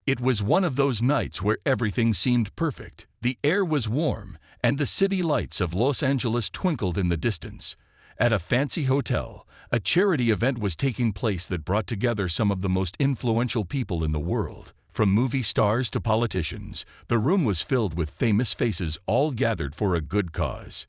It was one of those nights where everything seemed perfect. The air was warm, and the city lights of Los Angeles twinkled in the distance. At a fancy hotel, a charity event was taking place that brought together some of the most influential people in the world. From movie stars to politicians, the room was filled with famous faces all gathered for a good cause.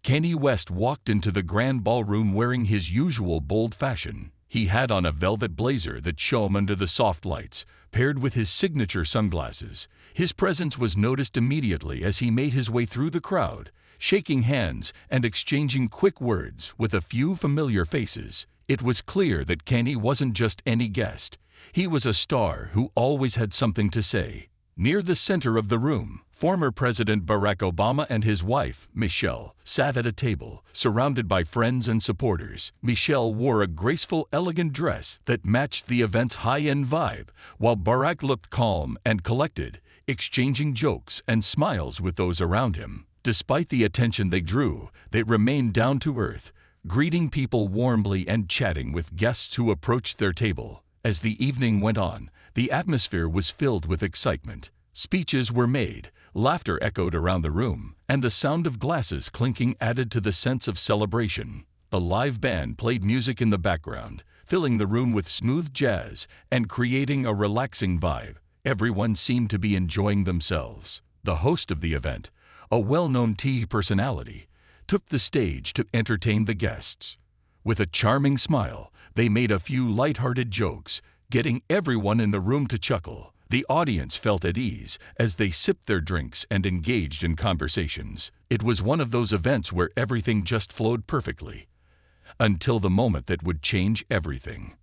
Kanye West walked into the grand ballroom wearing his usual bold fashion. He had on a velvet blazer that shone under the soft lights, paired with his signature sunglasses. His presence was noticed immediately as he made his way through the crowd, shaking hands and exchanging quick words with a few familiar faces. It was clear that Kanye wasn't just any guest. He was a star who always had something to say. Near the center of the room, former President Barack Obama and his wife, Michelle, sat at a table, surrounded by friends and supporters. Michelle wore a graceful, elegant dress that matched the event's high-end vibe, while Barack looked calm and collected, exchanging jokes and smiles with those around him. Despite the attention they drew, they remained down to earth, greeting people warmly and chatting with guests who approached their table. As the evening went on, the atmosphere was filled with excitement. Speeches were made, laughter echoed around the room, and the sound of glasses clinking added to the sense of celebration. A live band played music in the background, filling the room with smooth jazz and creating a relaxing vibe. Everyone seemed to be enjoying themselves. The host of the event, a well-known TV personality, took the stage to entertain the guests. With a charming smile, they made a few light-hearted jokes, getting everyone in the room to chuckle. The audience felt at ease as they sipped their drinks and engaged in conversations. It was one of those events where everything just flowed perfectly, until the moment that would change everything.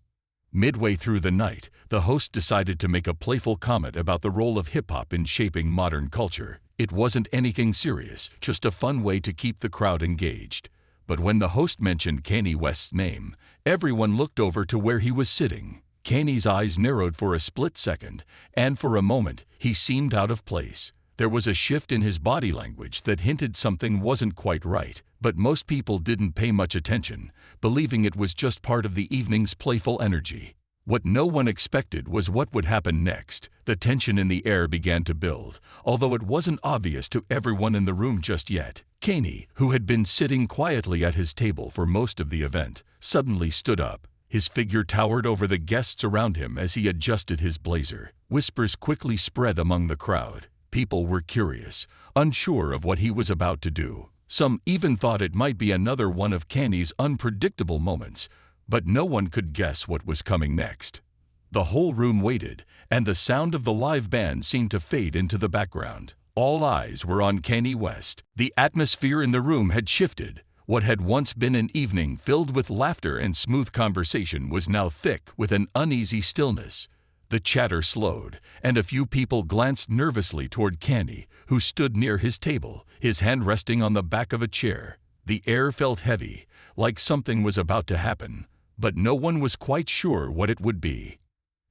Midway through the night, the host decided to make a playful comment about the role of hip-hop in shaping modern culture. It wasn't anything serious, just a fun way to keep the crowd engaged. But when the host mentioned Kanye West's name, everyone looked over to where he was sitting. Kanye's eyes narrowed for a split second, and for a moment, he seemed out of place. There was a shift in his body language that hinted something wasn't quite right, but most people didn't pay much attention, believing it was just part of the evening's playful energy. What no one expected was what would happen next. The tension in the air began to build, although it wasn't obvious to everyone in the room just yet. Kanye, who had been sitting quietly at his table for most of the event, suddenly stood up. His figure towered over the guests around him as he adjusted his blazer. Whispers quickly spread among the crowd. People were curious, unsure of what he was about to do. Some even thought it might be another one of Kanye's unpredictable moments, but no one could guess what was coming next. The whole room waited, and the sound of the live band seemed to fade into the background. All eyes were on Kanye West. The atmosphere in the room had shifted. What had once been an evening filled with laughter and smooth conversation was now thick with an uneasy stillness. The chatter slowed, and a few people glanced nervously toward Kanye, who stood near his table, his hand resting on the back of a chair. The air felt heavy, like something was about to happen, but no one was quite sure what it would be.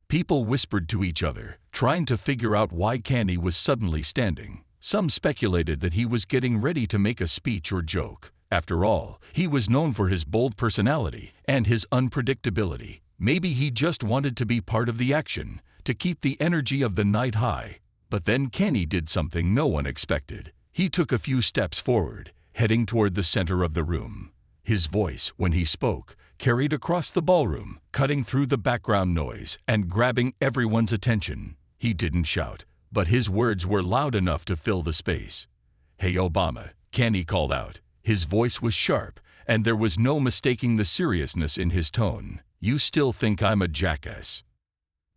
People whispered to each other, trying to figure out why Kanye was suddenly standing. Some speculated that he was getting ready to make a speech or joke. After all, he was known for his bold personality and his unpredictability. Maybe he just wanted to be part of the action, to keep the energy of the night high. But then Kanye did something no one expected. He took a few steps forward, heading toward the center of the room. His voice, when he spoke, carried across the ballroom, cutting through the background noise and grabbing everyone's attention. He didn't shout, but his words were loud enough to fill the space. "Hey Obama," Kanye called out. His voice was sharp, and there was no mistaking the seriousness in his tone. "You still think I'm a jackass?"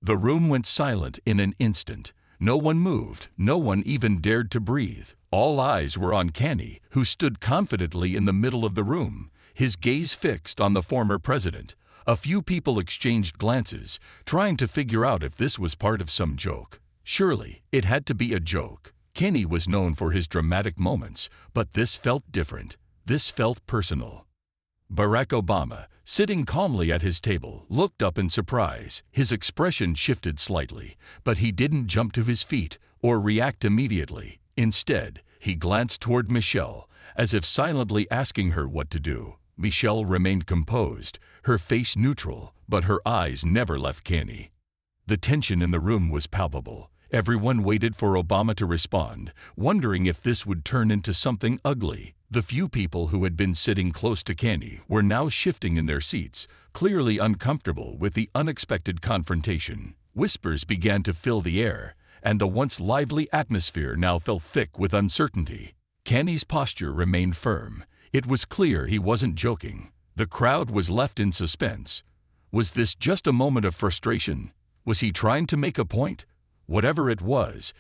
The room went silent in an instant. No one moved, no one even dared to breathe. All eyes were on Kanye, who stood confidently in the middle of the room, his gaze fixed on the former president. A few people exchanged glances, trying to figure out if this was part of some joke. Surely, it had to be a joke. Kanye was known for his dramatic moments, but this felt different. This felt personal. Barack Obama, sitting calmly at his table, looked up in surprise. His expression shifted slightly, but he didn't jump to his feet or react immediately. Instead, he glanced toward Michelle, as if silently asking her what to do. Michelle remained composed, her face neutral, but her eyes never left Kanye. The tension in the room was palpable. Everyone waited for Obama to respond, wondering if this would turn into something ugly. The few people who had been sitting close to Kanye were now shifting in their seats, clearly uncomfortable with the unexpected confrontation. Whispers began to fill the air, and the once lively atmosphere now felt thick with uncertainty. Kanye's posture remained firm. It was clear he wasn't joking. The crowd was left in suspense. Was this just a moment of frustration? Was he trying to make a point? Whatever it was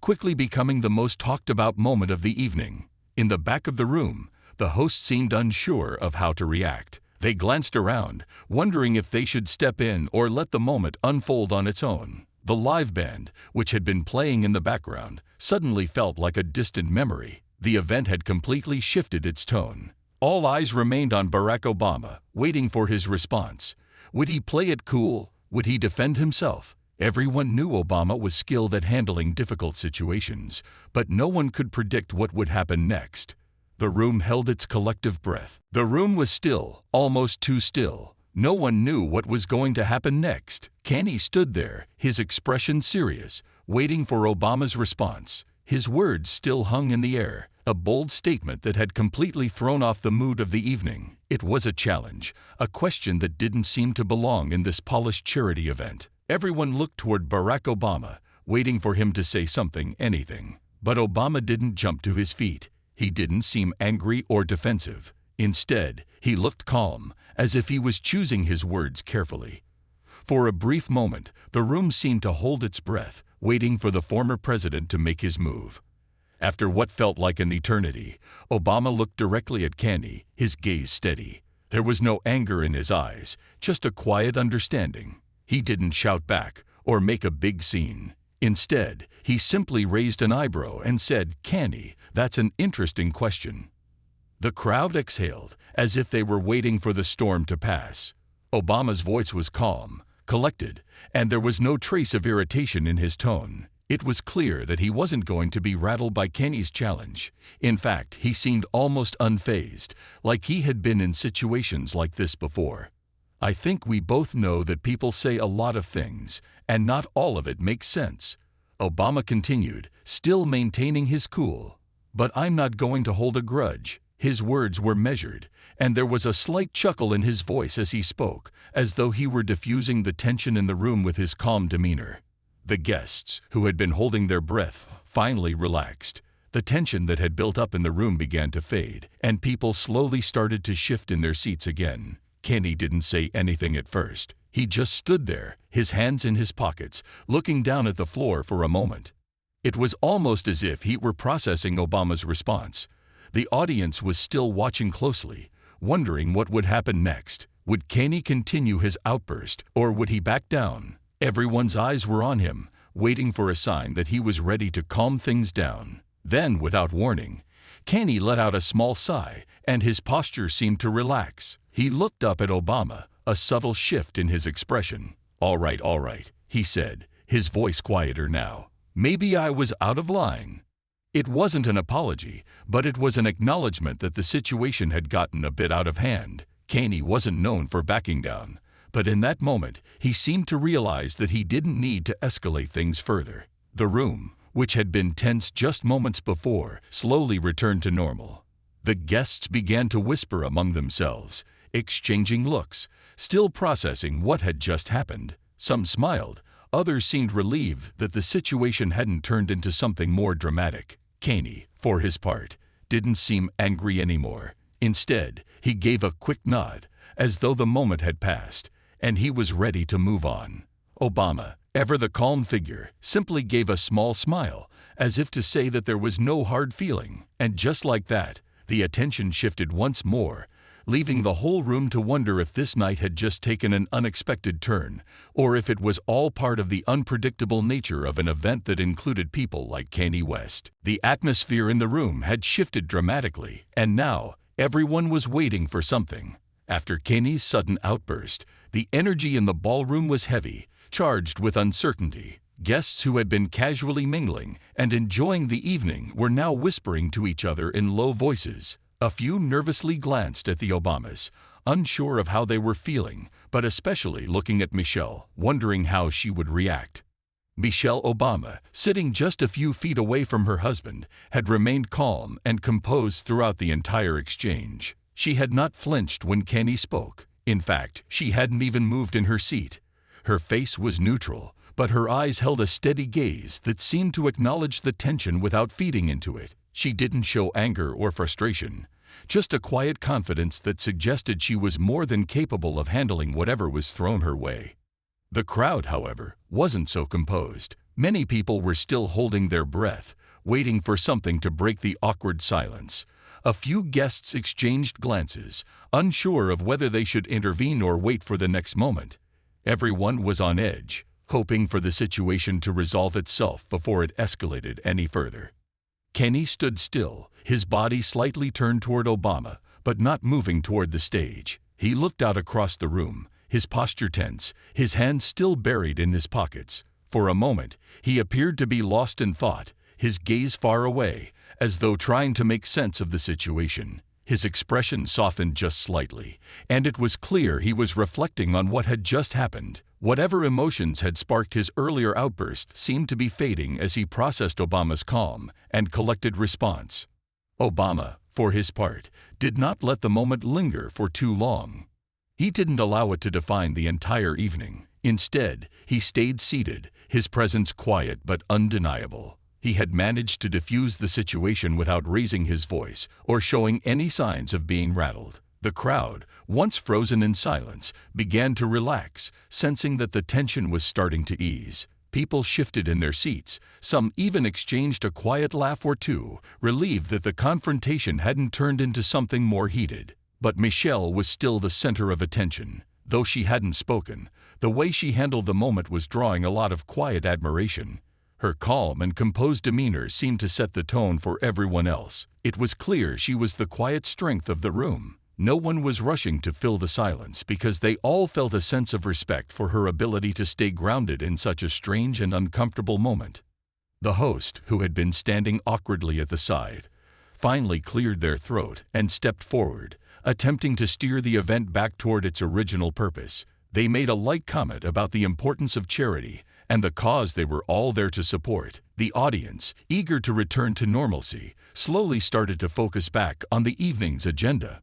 quickly becoming the most talked about moment of the evening. In the back of the room, the host seemed unsure of how to react. They glanced around, wondering if they should step in or let the moment unfold on its own. The live band, which had been playing in the background, suddenly felt like a distant memory. The event had completely shifted its tone. All eyes remained on Barack Obama, waiting for his response. Would he play it cool? Would he defend himself? Everyone knew Obama was skilled at handling difficult situations, but no one could predict what would happen next. The room held its collective breath. The room was still, almost too still. No one knew what was going to happen next. Kanye stood there, his expression serious, waiting for Obama's response. His words still hung in the air, a bold statement that had completely thrown off the mood of the evening. It was a challenge, a question that didn't seem to belong in this polished charity event. Everyone looked toward Barack Obama, waiting for him to say something, anything. But Obama didn't jump to his feet. He didn't seem angry or defensive. Instead, he looked calm, as if he was choosing his words carefully. For a brief moment, the room seemed to hold its breath, waiting for the former president to make his move. After what felt like an eternity, Obama looked directly at Kanye, his gaze steady. There was no anger in his eyes, just a quiet understanding. He didn't shout back or make a big scene. Instead, he simply raised an eyebrow and said, "Kanye, that's an interesting question." The crowd exhaled, as if they were waiting for the storm to pass. Obama's voice was calm, collected, and there was no trace of irritation in his tone. It was clear that he wasn't going to be rattled by Kanye's challenge. In fact, he seemed almost unfazed, like he had been in situations like this before. "I think we both know that people say a lot of things, and not all of it makes sense," Obama continued, still maintaining his cool. "But I'm not going to hold a grudge." His words were measured, and there was a slight chuckle in his voice as he spoke, as though he were diffusing the tension in the room with his calm demeanor. The guests, who had been holding their breath, finally relaxed. The tension that had built up in the room began to fade, and people slowly started to shift in their seats again. Kanye didn't say anything at first. He just stood there, his hands in his pockets, looking down at the floor for a moment. It was almost as if he were processing Obama's response. The audience was still watching closely, wondering what would happen next. Would Kanye continue his outburst, or would he back down? Everyone's eyes were on him, waiting for a sign that he was ready to calm things down. Then, without warning, Kanye let out a small sigh, and his posture seemed to relax. He looked up at Obama, a subtle shift in his expression. All right," he said, his voice quieter now. "Maybe I was out of line." It wasn't an apology, but it was an acknowledgement that the situation had gotten a bit out of hand. Kanye wasn't known for backing down, but in that moment, he seemed to realize that he didn't need to escalate things further. The room, which had been tense just moments before, slowly returned to normal. The guests began to whisper among themselves, exchanging looks, still processing what had just happened. Some smiled, others seemed relieved that the situation hadn't turned into something more dramatic. Kanye, for his part, didn't seem angry anymore. Instead, he gave a quick nod, as though the moment had passed, and he was ready to move on. Obama, ever the calm figure, simply gave a small smile, as if to say that there was no hard feeling. And just like that, the attention shifted once more, leaving the whole room to wonder if this night had just taken an unexpected turn, or if it was all part of the unpredictable nature of an event that included people like Kanye West. The atmosphere in the room had shifted dramatically, and now everyone was waiting for something. After Kanye's sudden outburst, the energy in the ballroom was heavy, charged with uncertainty. Guests who had been casually mingling and enjoying the evening were now whispering to each other in low voices. A few nervously glanced at the Obamas, unsure of how they were feeling, but especially looking at Michelle, wondering how she would react. Michelle Obama, sitting just a few feet away from her husband, had remained calm and composed throughout the entire exchange. She had not flinched when Kanye spoke. In fact, she hadn't even moved in her seat. Her face was neutral, but her eyes held a steady gaze that seemed to acknowledge the tension without feeding into it. She didn't show anger or frustration, just a quiet confidence that suggested she was more than capable of handling whatever was thrown her way. The crowd, however, wasn't so composed. Many people were still holding their breath, waiting for something to break the awkward silence. A few guests exchanged glances, unsure of whether they should intervene or wait for the next moment. Everyone was on edge, hoping for the situation to resolve itself before it escalated any further. Kanye stood still, his body slightly turned toward Obama, but not moving toward the stage. He looked out across the room, his posture tense, his hands still buried in his pockets. For a moment, he appeared to be lost in thought, his gaze far away, as though trying to make sense of the situation. His expression softened just slightly, and it was clear he was reflecting on what had just happened. Whatever emotions had sparked his earlier outburst seemed to be fading as he processed Obama's calm and collected response. Obama, for his part, did not let the moment linger for too long. He didn't allow it to define the entire evening. Instead, he stayed seated, his presence quiet but undeniable. He had managed to diffuse the situation without raising his voice or showing any signs of being rattled. The crowd, once frozen in silence, began to relax, sensing that the tension was starting to ease. People shifted in their seats, some even exchanged a quiet laugh or two, relieved that the confrontation hadn't turned into something more heated. But Michelle was still the center of attention. Though she hadn't spoken, the way she handled the moment was drawing a lot of quiet admiration. Her calm and composed demeanor seemed to set the tone for everyone else. It was clear she was the quiet strength of the room. No one was rushing to fill the silence because they all felt a sense of respect for her ability to stay grounded in such a strange and uncomfortable moment. The host, who had been standing awkwardly at the side, finally cleared their throat and stepped forward, attempting to steer the event back toward its original purpose. They made a light comment about the importance of charity and the cause they were all there to support. The audience, eager to return to normalcy, slowly started to focus back on the evening's agenda.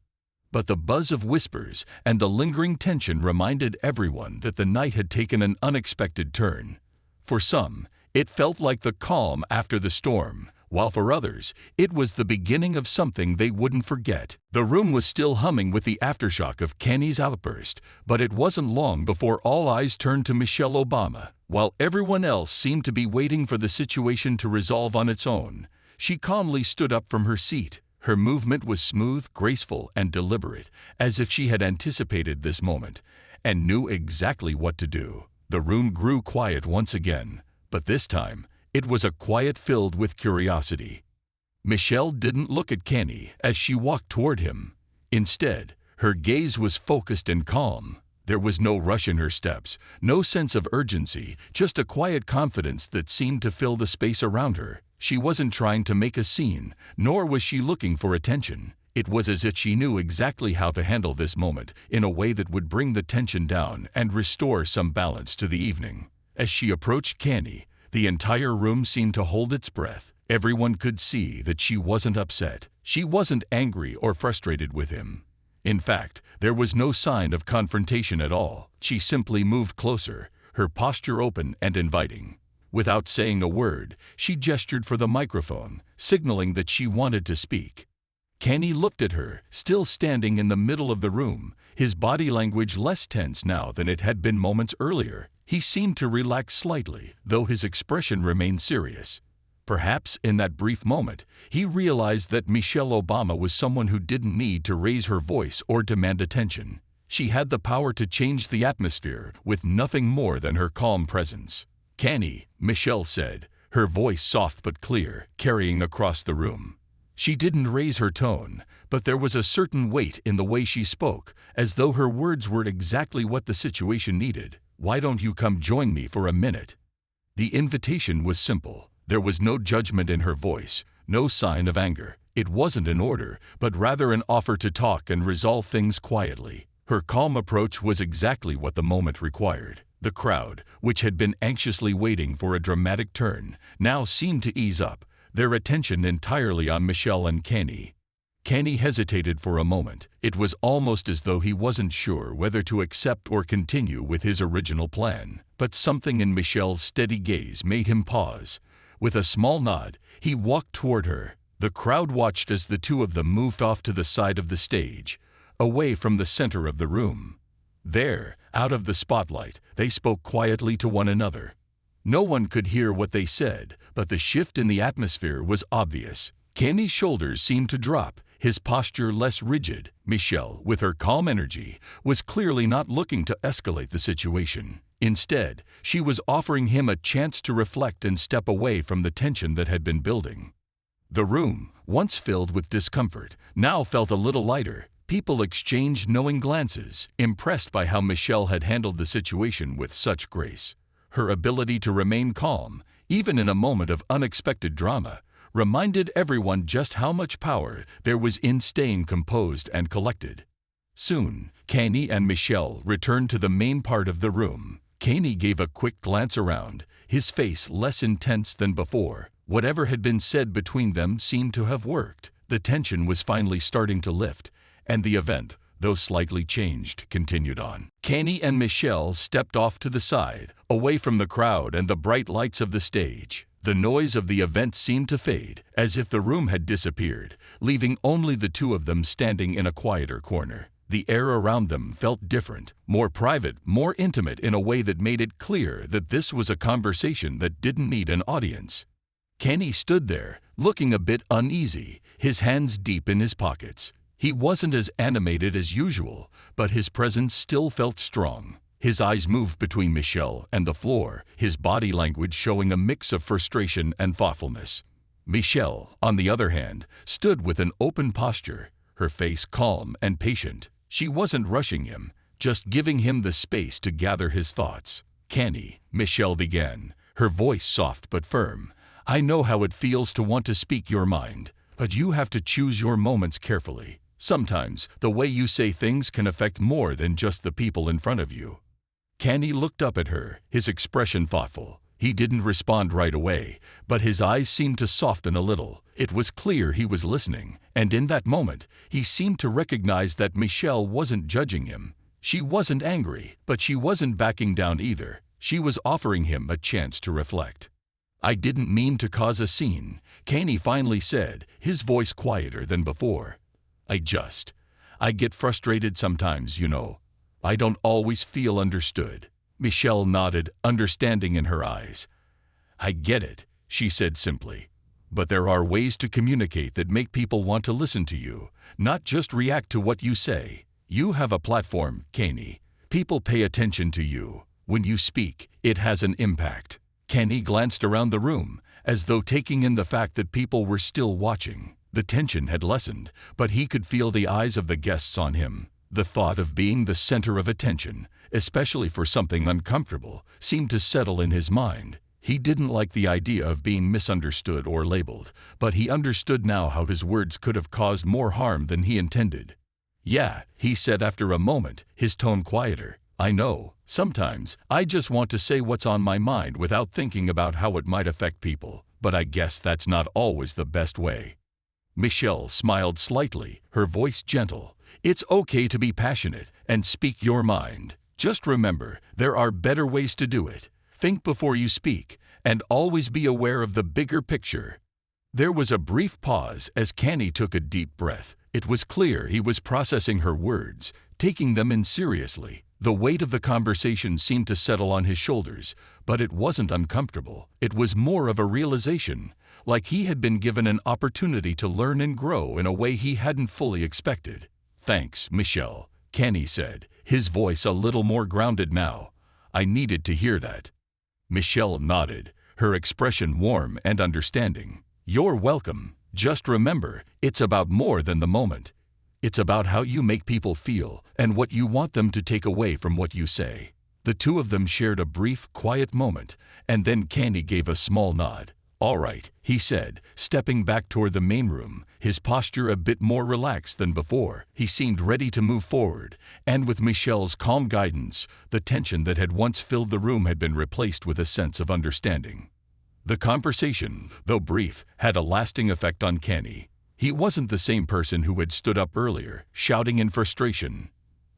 But the buzz of whispers and the lingering tension reminded everyone that the night had taken an unexpected turn. For some, it felt like the calm after the storm, while for others, it was the beginning of something they wouldn't forget. The room was still humming with the aftershock of Kanye's outburst, but it wasn't long before all eyes turned to Michelle Obama. While everyone else seemed to be waiting for the situation to resolve on its own, she calmly stood up from her seat. Her movement was smooth, graceful, and deliberate, as if she had anticipated this moment and knew exactly what to do. The room grew quiet once again, but this time, it was a quiet filled with curiosity. Michelle didn't look at Kanye as she walked toward him. Instead, her gaze was focused and calm. There was no rush in her steps, no sense of urgency, just a quiet confidence that seemed to fill the space around her. She wasn't trying to make a scene, nor was she looking for attention. It was as if she knew exactly how to handle this moment in a way that would bring the tension down and restore some balance to the evening. As she approached Kanye, the entire room seemed to hold its breath. Everyone could see that she wasn't upset. She wasn't angry or frustrated with him. In fact, there was no sign of confrontation at all. She simply moved closer, her posture open and inviting. Without saying a word, she gestured for the microphone, signaling that she wanted to speak. Kanye looked at her, still standing in the middle of the room, his body language less tense now than it had been moments earlier. He seemed to relax slightly, though his expression remained serious. Perhaps in that brief moment, he realized that Michelle Obama was someone who didn't need to raise her voice or demand attention. She had the power to change the atmosphere with nothing more than her calm presence. "Kanye," Michelle said, her voice soft but clear, carrying across the room. She didn't raise her tone, but there was a certain weight in the way she spoke, as though her words were exactly what the situation needed. "Why don't you come join me for a minute?" The invitation was simple. There was no judgment in her voice, no sign of anger. It wasn't an order, but rather an offer to talk and resolve things quietly. Her calm approach was exactly what the moment required. The crowd, which had been anxiously waiting for a dramatic turn, now seemed to ease up, their attention entirely on Michelle and Kanye. Kanye hesitated for a moment. It was almost as though he wasn't sure whether to accept or continue with his original plan. But something in Michelle's steady gaze made him pause. With a small nod, he walked toward her. The crowd watched as the two of them moved off to the side of the stage, away from the center of the room. There, out of the spotlight, they spoke quietly to one another. No one could hear what they said, but the shift in the atmosphere was obvious. Kanye's shoulders seemed to drop, his posture less rigid. Michelle, with her calm energy, was clearly not looking to escalate the situation. Instead, she was offering him a chance to reflect and step away from the tension that had been building. The room, once filled with discomfort, now felt a little lighter. People exchanged knowing glances, impressed by how Michelle had handled the situation with such grace. Her ability to remain calm, even in a moment of unexpected drama, reminded everyone just how much power there was in staying composed and collected. Soon, Kanye and Michelle returned to the main part of the room. Kanye gave a quick glance around, his face less intense than before. Whatever had been said between them seemed to have worked. The tension was finally starting to lift, and the event, though slightly changed, continued on. Kanye and Michelle stepped off to the side, away from the crowd and the bright lights of the stage. The noise of the event seemed to fade, as if the room had disappeared, leaving only the two of them standing in a quieter corner. The air around them felt different, more private, more intimate in a way that made it clear that this was a conversation that didn't need an audience. Kanye stood there, looking a bit uneasy, his hands deep in his pockets. He wasn't as animated as usual, but his presence still felt strong. His eyes moved between Michelle and the floor, his body language showing a mix of frustration and thoughtfulness. Michelle, on the other hand, stood with an open posture, her face calm and patient. She wasn't rushing him, just giving him the space to gather his thoughts. "Kanye," Michelle began, her voice soft but firm, "I know how it feels to want to speak your mind, but you have to choose your moments carefully. Sometimes, the way you say things can affect more than just the people in front of you." Kanye looked up at her, his expression thoughtful. He didn't respond right away, but his eyes seemed to soften a little. It was clear he was listening, and in that moment, he seemed to recognize that Michelle wasn't judging him. She wasn't angry, but she wasn't backing down either. She was offering him a chance to reflect. "I didn't mean to cause a scene," Kanye finally said, his voice quieter than before. I get frustrated sometimes, you know. I don't always feel understood." Michelle nodded, understanding in her eyes. "I get it," she said simply. "But there are ways to communicate that make people want to listen to you, not just react to what you say. You have a platform, Kanye. People pay attention to you. When you speak, it has an impact." Kanye glanced around the room, as though taking in the fact that people were still watching. The tension had lessened, but he could feel the eyes of the guests on him. The thought of being the center of attention, especially for something uncomfortable, seemed to settle in his mind. He didn't like the idea of being misunderstood or labeled, but he understood now how his words could have caused more harm than he intended. "Yeah," he said after a moment, his tone quieter. "I know. Sometimes, I just want to say what's on my mind without thinking about how it might affect people, but I guess that's not always the best way." Michelle smiled slightly, her voice gentle. "It's okay to be passionate and speak your mind. Just remember, there are better ways to do it. Think before you speak, and always be aware of the bigger picture." There was a brief pause as Kanye took a deep breath. It was clear he was processing her words, taking them in seriously. The weight of the conversation seemed to settle on his shoulders, but it wasn't uncomfortable. It was more of a realization, like he had been given an opportunity to learn and grow in a way he hadn't fully expected. "Thanks, Michelle," Kanye said, his voice a little more grounded now. "I needed to hear that." Michelle nodded, her expression warm and understanding. "You're welcome. Just remember, it's about more than the moment. It's about how you make people feel and what you want them to take away from what you say." The two of them shared a brief, quiet moment, and then Kanye gave a small nod. "All right," he said, stepping back toward the main room, his posture a bit more relaxed than before. He seemed ready to move forward, and with Michelle's calm guidance, the tension that had once filled the room had been replaced with a sense of understanding. The conversation, though brief, had a lasting effect on Kanye. He wasn't the same person who had stood up earlier, shouting in frustration.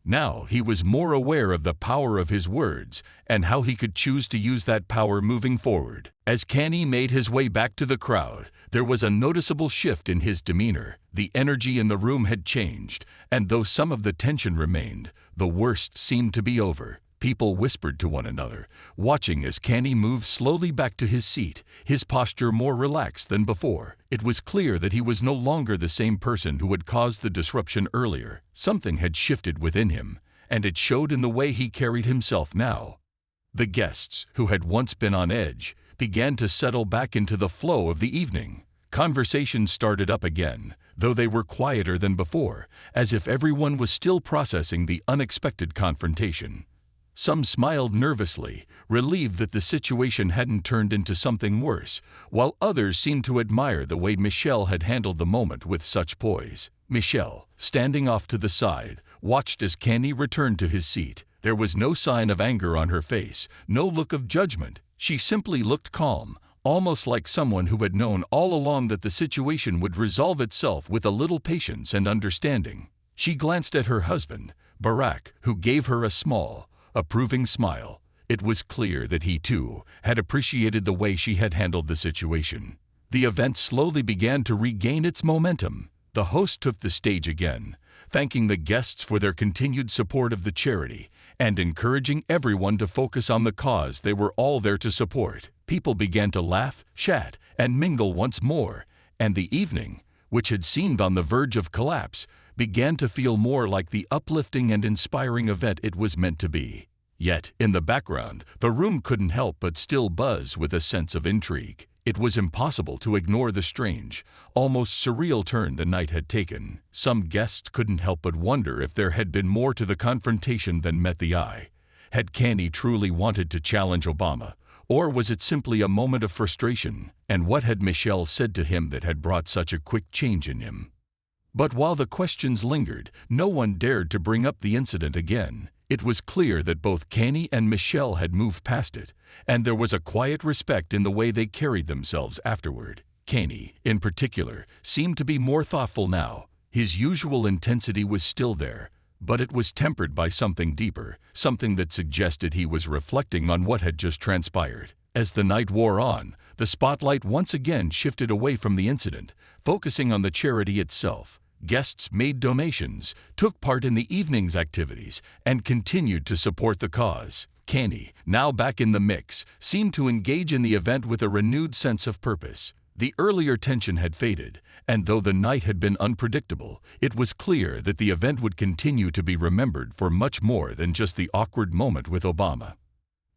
Now he was more aware of the power of his words and how he could choose to use that power moving forward. As Kanye made his way back to the crowd, there was a noticeable shift in his demeanor. The energy in the room had changed, and though some of the tension remained, the worst seemed to be over. People whispered to one another, watching as Kanye moved slowly back to his seat, his posture more relaxed than before. It was clear that he was no longer the same person who had caused the disruption earlier. Something had shifted within him, and it showed in the way he carried himself now. The guests, who had once been on edge, began to settle back into the flow of the evening. Conversations started up again, though they were quieter than before, as if everyone was still processing the unexpected confrontation. Some smiled nervously, relieved that the situation hadn't turned into something worse, while others seemed to admire the way Michelle had handled the moment with such poise. Michelle, standing off to the side, watched as Kanye returned to his seat. There was no sign of anger on her face, no look of judgment. She simply looked calm, almost like someone who had known all along that the situation would resolve itself with a little patience and understanding. She glanced at her husband, Barack, who gave her a small, approving smile. It was clear that he, too, had appreciated the way she had handled the situation. The event slowly began to regain its momentum. The host took the stage again, thanking the guests for their continued support of the charity and encouraging everyone to focus on the cause they were all there to support. People began to laugh, chat, and mingle once more, and the evening, which had seemed on the verge of collapse, began to feel more like the uplifting and inspiring event it was meant to be. Yet, in the background, the room couldn't help but still buzz with a sense of intrigue. It was impossible to ignore the strange, almost surreal turn the night had taken. Some guests couldn't help but wonder if there had been more to the confrontation than met the eye. Had Kanye truly wanted to challenge Obama, or was it simply a moment of frustration? And what had Michelle said to him that had brought such a quick change in him? But while the questions lingered, no one dared to bring up the incident again. It was clear that both Kanye and Michelle had moved past it, and there was a quiet respect in the way they carried themselves afterward. Kanye, in particular, seemed to be more thoughtful now. His usual intensity was still there, but it was tempered by something deeper, something that suggested he was reflecting on what had just transpired. As the night wore on, the spotlight once again shifted away from the incident, focusing on the charity itself. Guests made donations, took part in the evening's activities, and continued to support the cause. Kanye, now back in the mix, seemed to engage in the event with a renewed sense of purpose. The earlier tension had faded, and though the night had been unpredictable, it was clear that the event would continue to be remembered for much more than just the awkward moment with Obama.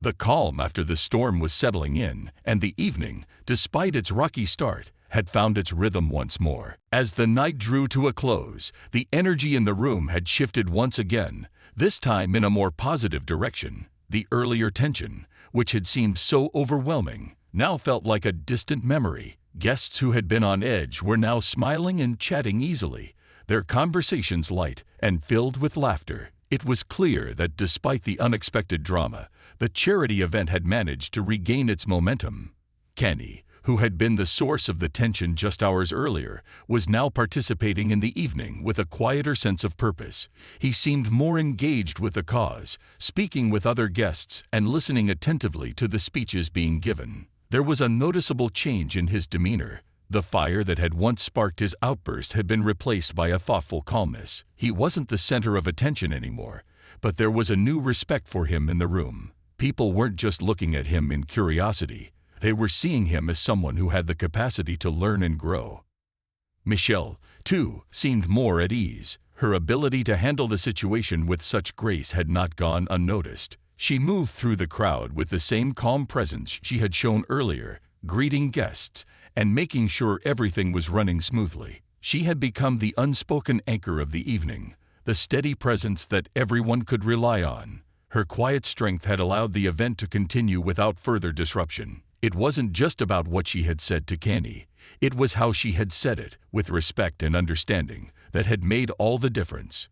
The calm after the storm was settling in, and the evening, despite its rocky start, had found its rhythm once more. As the night drew to a close, the energy in the room had shifted once again, this time in a more positive direction. The earlier tension, which had seemed so overwhelming, now felt like a distant memory. Guests who had been on edge were now smiling and chatting easily, their conversations light and filled with laughter. It was clear that despite the unexpected drama, the charity event had managed to regain its momentum. Kanye, who had been the source of the tension just hours earlier, was now participating in the evening with a quieter sense of purpose. He seemed more engaged with the cause, speaking with other guests and listening attentively to the speeches being given. There was a noticeable change in his demeanor. The fire that had once sparked his outburst had been replaced by a thoughtful calmness. He wasn't the center of attention anymore, but there was a new respect for him in the room. People weren't just looking at him in curiosity. They were seeing him as someone who had the capacity to learn and grow. Michelle, too, seemed more at ease. Her ability to handle the situation with such grace had not gone unnoticed. She moved through the crowd with the same calm presence she had shown earlier, greeting guests and making sure everything was running smoothly. She had become the unspoken anchor of the evening, the steady presence that everyone could rely on. Her quiet strength had allowed the event to continue without further disruption. It wasn't just about what she had said to Kanye. It was how she had said it, with respect and understanding, that had made all the difference.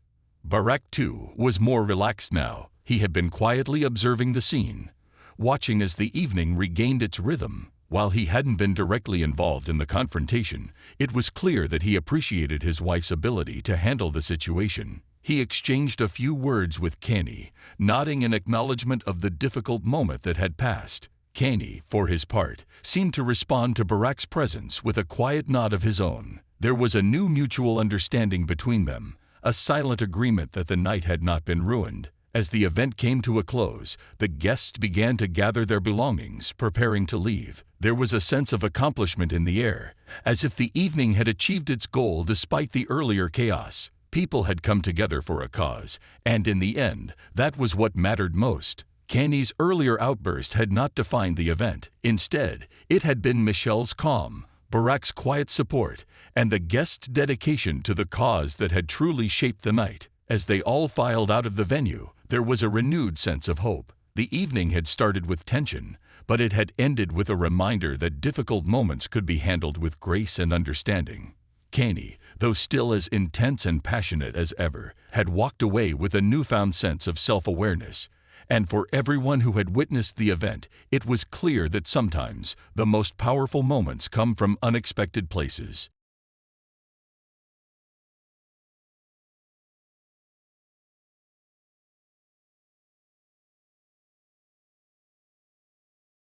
Barack, too, was more relaxed now. He had been quietly observing the scene, watching as the evening regained its rhythm. While he hadn't been directly involved in the confrontation, it was clear that he appreciated his wife's ability to handle the situation. He exchanged a few words with Kanye, nodding in acknowledgement of the difficult moment that had passed. Kanye, for his part, seemed to respond to Barack's presence with a quiet nod of his own. There was a new mutual understanding between them, a silent agreement that the night had not been ruined. As the event came to a close, the guests began to gather their belongings, preparing to leave. There was a sense of accomplishment in the air, as if the evening had achieved its goal despite the earlier chaos. People had come together for a cause, and in the end, that was what mattered most. Kanye's earlier outburst had not defined the event. Instead, it had been Michelle's calm, Barack's quiet support, and the guests' dedication to the cause that had truly shaped the night. As they all filed out of the venue, there was a renewed sense of hope. The evening had started with tension, but it had ended with a reminder that difficult moments could be handled with grace and understanding. Kanye, though still as intense and passionate as ever, had walked away with a newfound sense of self-awareness. And for everyone who had witnessed the event, it was clear that sometimes the most powerful moments come from unexpected places.